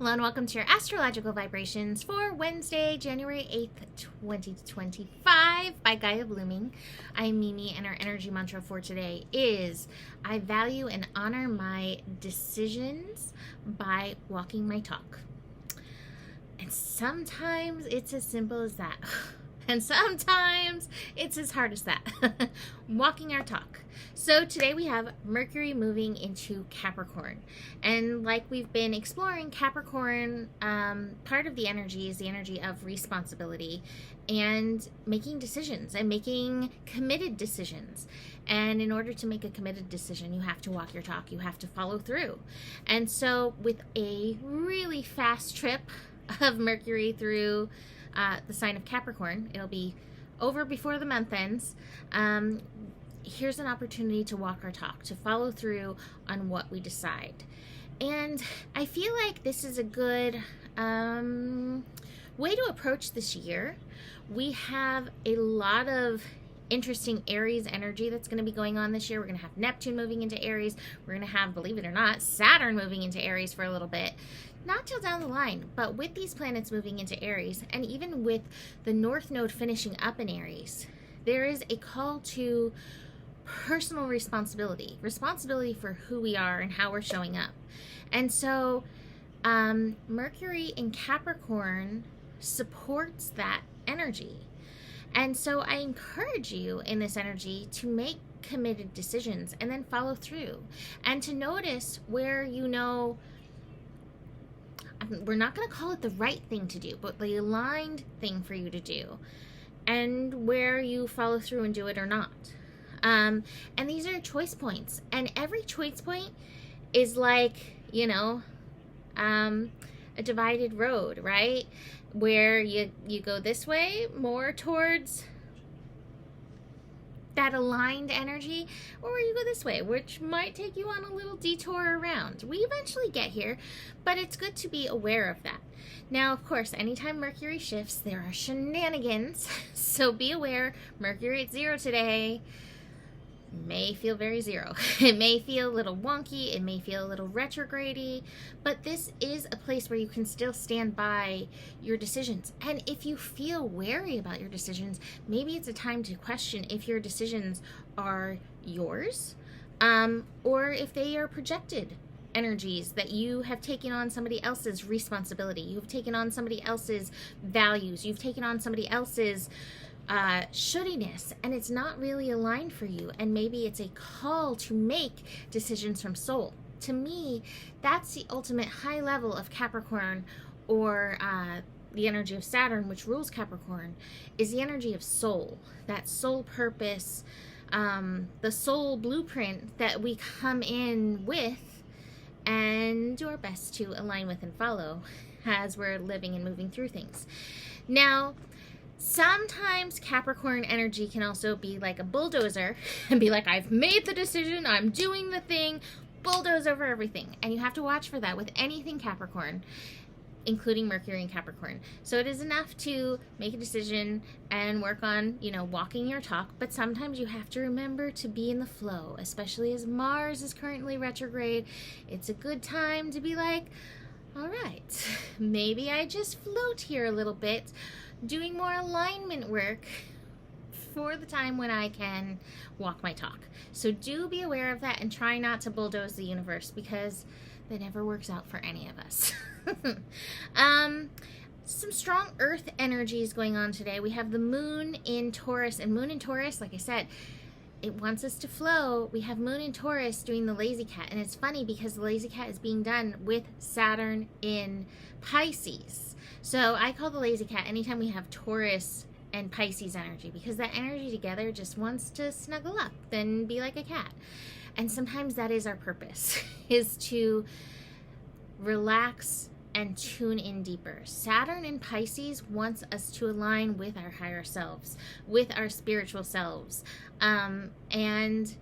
Hello and welcome to your astrological vibrations for Wednesday, January 8th, 2025 by Gaia Blooming. I'm Mimi and our energy mantra for today is I value and honor my decisions by walking my talk. And sometimes it's as simple as that. And sometimes it's as hard as that. Walking our talk. So today we have Mercury moving into Capricorn. And like we've been exploring, Capricorn, part of the energy is the energy of responsibility and making decisions and making committed decisions. And in order to make a committed decision, you have to walk your talk. You have to follow through. And so with a really fast trip of Mercury through the sign of Capricorn, it'll be over before the month ends. Here's an opportunity to walk our talk, to follow through on what we decide. And I feel like this is a good way to approach this year. We have a lot of interesting Aries energy that's going to be going on this year. We're going to have Neptune moving into Aries. We're going to have, believe it or not, Saturn moving into Aries for a little bit. Not till down the line, but with these planets moving into Aries, and even with the North Node finishing up in Aries, there is a call to personal responsibility for who we are and how we're showing up. And so Mercury in Capricorn supports that energy. And so I encourage you in this energy to make committed decisions and then follow through, and to notice where you know, we're not going to call it the right thing to do, but the aligned thing for you to do, and where you follow through and do it or not. And these are choice points, and every choice point is like, you know, a divided road, right? Where you go this way more towards that aligned energy, or you go this way, which might take you on a little detour around. We eventually get here, but it's good to be aware of that. Now, of course, anytime Mercury shifts, there are shenanigans, so be aware. Mercury at 0 today may feel very zero. It may feel a little wonky, it may feel a little retrograde-y, but this is a place where you can still stand by your decisions. And if you feel wary about your decisions, maybe it's a time to question if your decisions are yours, or if they are projected energies that you have taken on somebody else's responsibility. You've taken on somebody else's values. You've taken on somebody else's shoulddiness, and it's not really aligned for you, and maybe it's a call to make decisions from soul. To me, that's the ultimate high level of Capricorn, or the energy of Saturn, which rules Capricorn, is the energy of soul, that soul purpose, the soul blueprint that we come in with and do our best to align with and follow as we're living and moving through things. Now, sometimes Capricorn energy can also be like a bulldozer and be like, I've made the decision, I'm doing the thing, bulldoze over everything. And you have to watch for that with anything Capricorn, including Mercury and Capricorn. So it is enough to make a decision and work on, you know, walking your talk, but sometimes you have to remember to be in the flow, especially as Mars is currently retrograde. It's a good time to be like, all right, maybe I just float here a little bit, doing more alignment work for the time when I can walk my talk. So do be aware of that and try not to bulldoze the universe, because that never works out for any of us. Some strong earth energies going on today. We have the moon in Taurus, and moon in Taurus, like I said, it wants us to flow. We have moon in Taurus doing the lazy cat, and it's funny because the lazy cat is being done with Saturn in Pisces. So I call the lazy cat anytime we have Taurus and Pisces energy, because that energy together just wants to snuggle up and be like a cat. And sometimes that is our purpose, is to relax and tune in deeper. Saturn in Pisces wants us to align with our higher selves, with our spiritual selves. And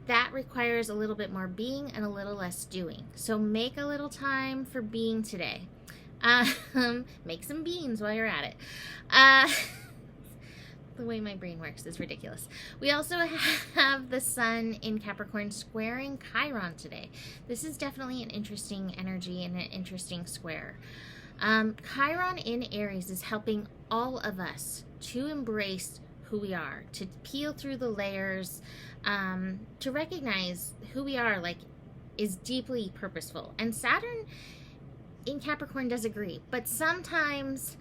that requires a little bit more being and a little less doing. So make a little time for being today. Make some beans while you're at it. The way my brain works is ridiculous. We also have the sun in Capricorn squaring Chiron today. This is definitely an interesting energy and an interesting square. Chiron in Aries is helping all of us to embrace who we are, to peel through the layers, to recognize who we are, like, is deeply purposeful. And Saturn in Capricorn does agree, but sometimes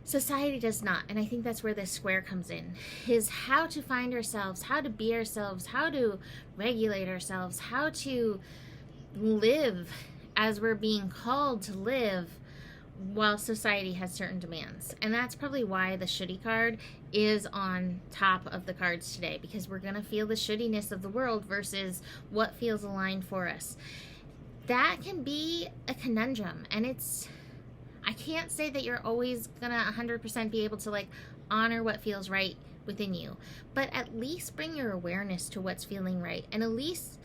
society does not. And I think that's where this square comes in, is how to find ourselves, how to be ourselves, how to regulate ourselves, how to live as we're being called to live while society has certain demands. And that's probably why the shouldy card is on top of the cards today, because we're going to feel the shouldinesss of the world versus what feels aligned for us. That can be a conundrum, and I can't say that you're always gonna 100% be able to like honor what feels right within you, but at least bring your awareness to what's feeling right, and at least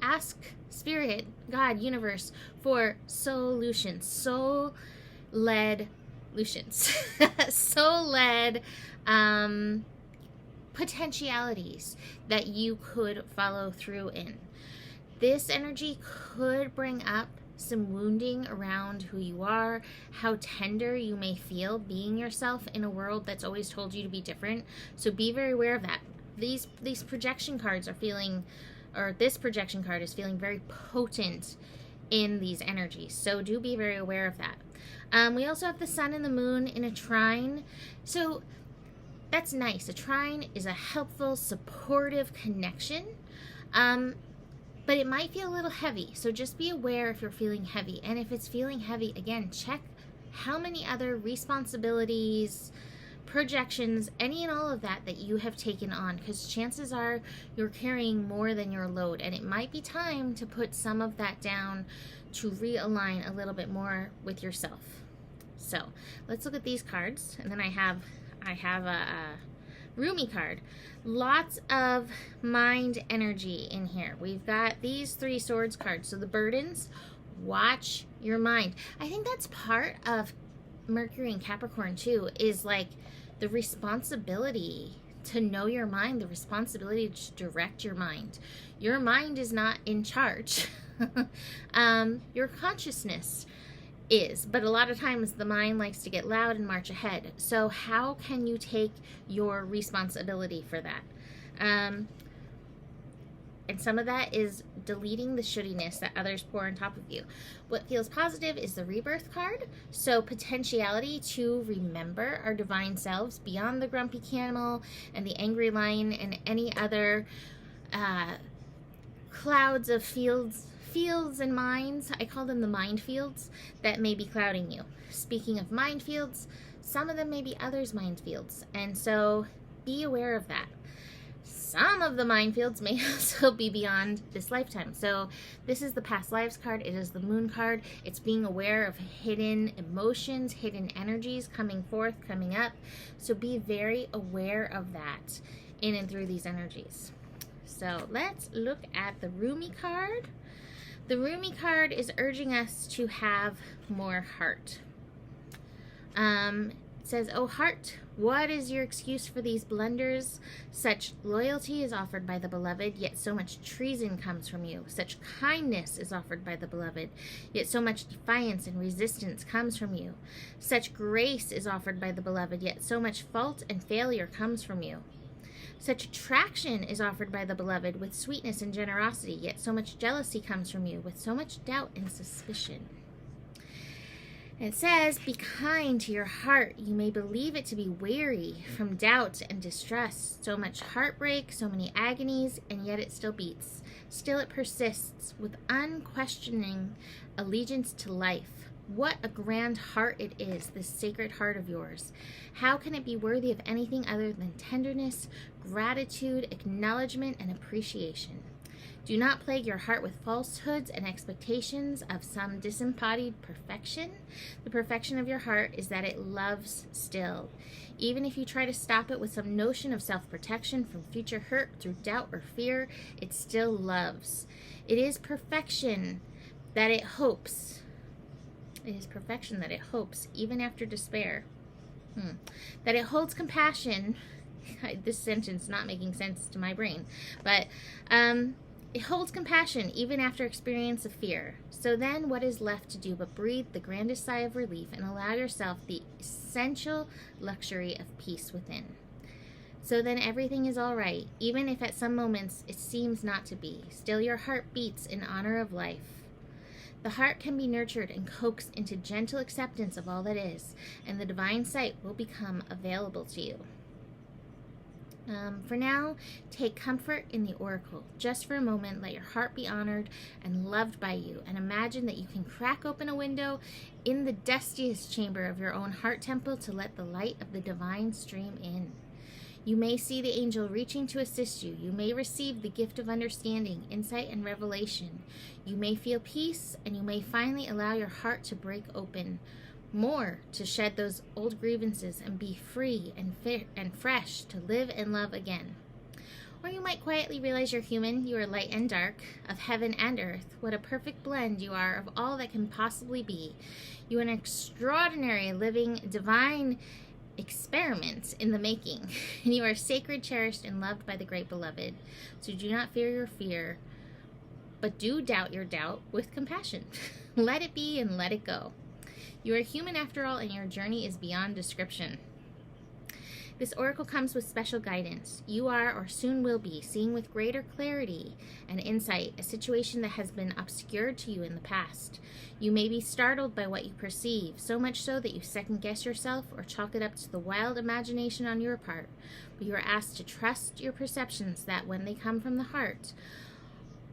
ask Spirit, God, universe for solutions, soul-led potentialities that you could follow through in. This energy could bring up some wounding around who you are, how tender you may feel being yourself in a world that's always told you to be different. So be very aware of that. These projection cards are feeling, or this projection card is feeling very potent in these energies. So do be very aware of that. We also have the sun and the moon in a trine. So that's nice. A trine is a helpful, supportive connection. But it might feel a little heavy, so just be aware if you're feeling heavy. And if it's feeling heavy, again, check how many other responsibilities, projections, any and all of that you have taken on, because chances are you're carrying more than your load, and it might be time to put some of that down to realign a little bit more with yourself. So let's look at these cards, and then I have a Rumi card. Lots of mind energy in here. We've got these 3 swords cards. So the burdens, watch your mind. I think that's part of Mercury and Capricorn too, is like the responsibility to know your mind, the responsibility to direct your mind. Your mind is not in charge. Your consciousness is, but a lot of times the mind likes to get loud and march ahead. So how can you take your responsibility for that? And some of that is deleting the shouldinesss that others pour on top of you. What feels positive is the rebirth card. So potentiality to remember our divine selves beyond the grumpy camel and the angry lion and any other clouds of fields and minds. I call them the mind fields that may be clouding you. Speaking of mind fields, some of them may be others' mind fields, and so be aware of that. Some of the mind fields may also be beyond this lifetime. So this is the past lives card. It is the moon card. It's being aware of hidden emotions, hidden energies coming forth, coming up. So be very aware of that in and through these energies. So let's look at the Rumi card. The Rumi card is urging us to have more heart. It says, "Oh heart, what is your excuse for these blunders? Such loyalty is offered by the beloved, yet so much treason comes from you. Such kindness is offered by the beloved, yet so much defiance and resistance comes from you. Such grace is offered by the beloved, yet so much fault and failure comes from you. Such attraction is offered by the beloved with sweetness and generosity, yet so much jealousy comes from you with so much doubt and suspicion." And it says, "Be kind to your heart. You may believe it to be weary from doubt and distress. So much heartbreak, so many agonies, and yet it still beats. Still it persists with unquestioning allegiance to life. What a grand heart it is, this sacred heart of yours. How can it be worthy of anything other than tenderness, gratitude, acknowledgement, and appreciation? Do not plague your heart with falsehoods and expectations of some disembodied perfection. The perfection of your heart is that it loves still. Even if you try to stop it with some notion of self-protection from future hurt through doubt or fear, it still loves. It is perfection that it hopes. It is perfection that it hopes, even after despair. That it holds compassion this sentence not making sense to my brain. But it holds compassion even after experience of fear. So then what is left to do but breathe the grandest sigh of relief and allow yourself the essential luxury of peace within. So then everything is all right, even if at some moments it seems not to be. Still your heart beats in honor of life. The heart can be nurtured and coaxed into gentle acceptance of all that is, and the divine sight will become available to you. For now, take comfort in the oracle. Just for a moment, let your heart be honored and loved by you, and imagine that you can crack open a window in the dustiest chamber of your own heart temple to let the light of the divine stream in. You may see the angel reaching to assist you. You may receive the gift of understanding, insight, and revelation. You may feel peace, and you may finally allow your heart to break open more, to shed those old grievances and be free and fit and fresh to live and love again. Or you might quietly realize you're human, you are light and dark, of heaven and earth. What a perfect blend you are of all that can possibly be. You are an extraordinary, living, divine experiment in the making. And you are sacred, cherished, and loved by the great beloved. So do not fear your fear, but do doubt your doubt with compassion. Let it be and let it go. You are human after all, and your journey is beyond description. This oracle comes with special guidance. You are, or soon will be, seeing with greater clarity and insight a situation that has been obscured to you in the past. You may be startled by what you perceive, so much so that you second-guess yourself or chalk it up to the wild imagination on your part. But you are asked to trust your perceptions, that when they come from the heart,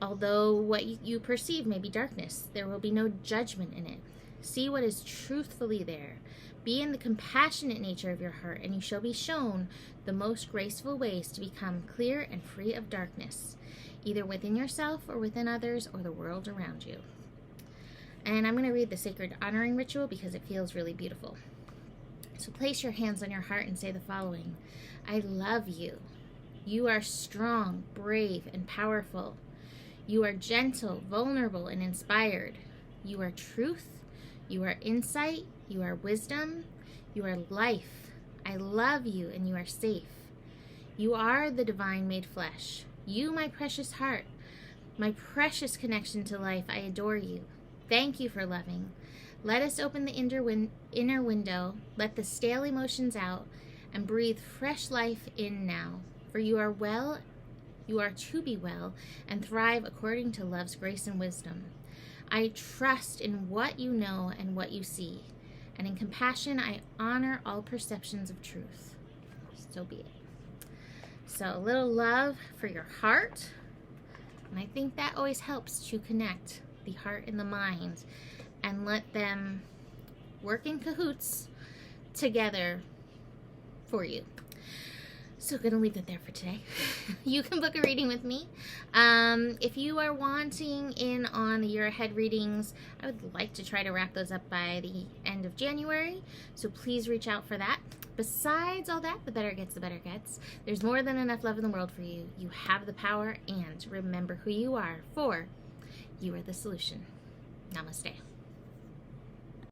although what you perceive may be darkness, there will be no judgment in it. See what is truthfully there. Be in the compassionate nature of your heart, and you shall be shown the most graceful ways to become clear and free of darkness, either within yourself or within others or the world around you. And I'm going to read the sacred honoring ritual because it feels really beautiful. So place your hands on your heart and say the following. I love you. You are strong, brave, and powerful. You are gentle, vulnerable, and inspired. You are truth. You are insight, you are wisdom, you are life. I love you, and you are safe. You are the divine made flesh. You, my precious heart, my precious connection to life, I adore you. Thank you for loving. Let us open the inner window, let the stale emotions out, and breathe fresh life in now. For you are well, you are to be well, and thrive according to love's grace and wisdom. I trust in what you know and what you see, and in compassion I honor all perceptions of truth. So be it. So a little love for your heart, and I think that always helps to connect the heart and the mind and let them work in cahoots together for you. So gonna leave that there for today. You can book a reading with me. If you are wanting in on the year ahead readings, I would like to try to wrap those up by the end of January. So please reach out for that. Besides all that, the better it gets, the better it gets. There's more than enough love in the world for you. You have the power, and remember who you are, for you are the solution. Namaste.